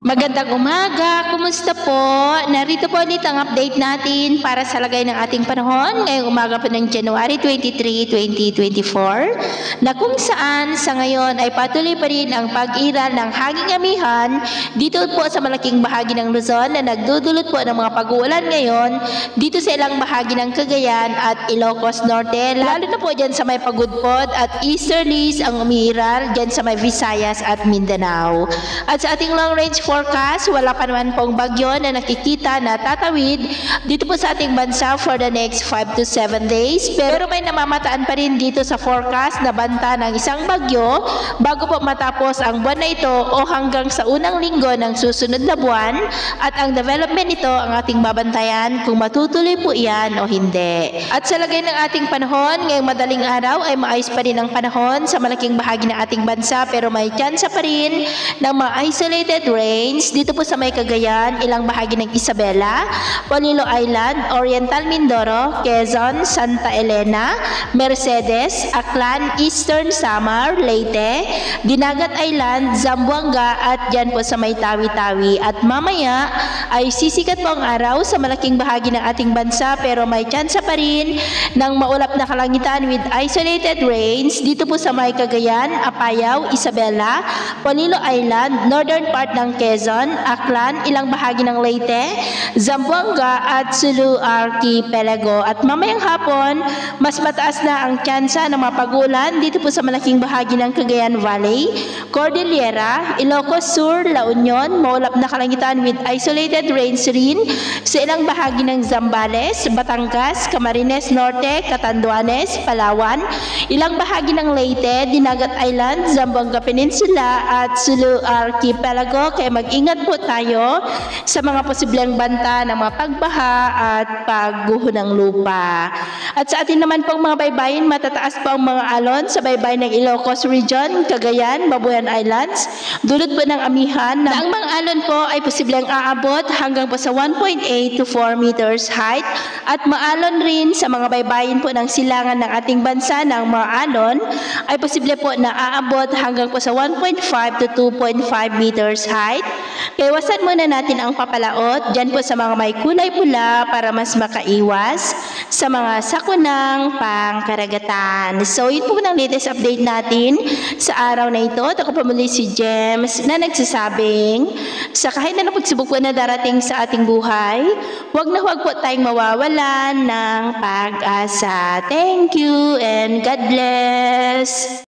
Magandang umaga, kumusta po? Narito po ulit ang update natin para sa lagay ng ating panahon ngayong umaga po ng January 23, 2024 na kung saan sa ngayon ay patuloy pa rin ang pag-iral ng hanging amihan dito po sa malaking bahagi ng Luzon na nagdudulot po ng mga pag-uulan ngayon dito sa ilang bahagi ng Cagayan at Ilocos Norte, lalo na po dyan sa may Pagudpod at Easterlies ang umiiral dyan sa may Visayas at Mindanao. At sa ating long range forecast, wala pa naman pong bagyo na nakikita na tatawid dito po sa ating bansa for the next 5 to 7 days. Pero may namamataan pa rin dito sa forecast na banta ng isang bagyo bago po matapos ang buwan na ito o hanggang sa unang linggo ng susunod na buwan. At ang development nito ang ating babantayan kung matutuloy po yan o hindi. At sa lagay ng ating panahon, ngayong madaling araw ay maayos pa rin ang panahon sa malaking bahagi ng ating bansa pero may tsansa pa rin ng mga isolated rain dito po sa may Cagayan, ilang bahagi ng Isabela, Polillo Island, Oriental Mindoro, Quezon, Santa Elena, Mercedes, Aklan, Eastern Samar, Leyte, Dinagat Island, Zamboanga at dyan po sa may Tawi-Tawi. At mamaya ay sisikat po ang araw sa malaking bahagi ng ating bansa pero may tsansa pa rin ng maulap na kalangitan with isolated rains dito po sa may Cagayan, Apayao, Isabela, Polillo Island, northern part ng Quezon, Aklan, ilang bahagi ng Leyte, Zamboanga at Sulu Archipelago. At mamayang hapon, mas mataas na ang tsansa ng mga pag-ulan dito po sa malaking bahagi ng Cagayan Valley, Cordillera, Ilocos Sur, La Union, maulap na kalangitan with isolated rains rin sa ilang bahagi ng Zambales, Batangas, Camarines Norte, Catanduanes, Palawan, ilang bahagi ng Leyte, Dinagat Island, Zamboanga Peninsula at Sulu Archipelago. Kaya mag-ingat po tayo sa mga posibleng banta ng mga pagbaha at pagguho ng lupa. At sa atin naman pong mga baybayin, matataas po ang mga alon sa baybayin ng Ilocos Region, Cagayan, Babuyan Islands, dulot po ng amihan na ang mga alon po ay posibleng aabot hanggang po sa 1.8 to 4 meters height at maalon rin sa mga baybayin po ng silangan ng ating bansa ng mga alon ay posible po na aabot hanggang po sa 1.5 to 2.5 meters height. Kaya wasan muna natin ang papalaot dyan po sa mga may kulay pula para mas makaiwas sa mga sakunang pangkaragatan. So yun po ang latest update natin sa araw na ito. At ako po muli si James na nagsasabing sa kahit na pagsubok po na darating sa ating buhay, huwag na huwag po tayong mawawalan ng pag-asa. Thank you and God bless!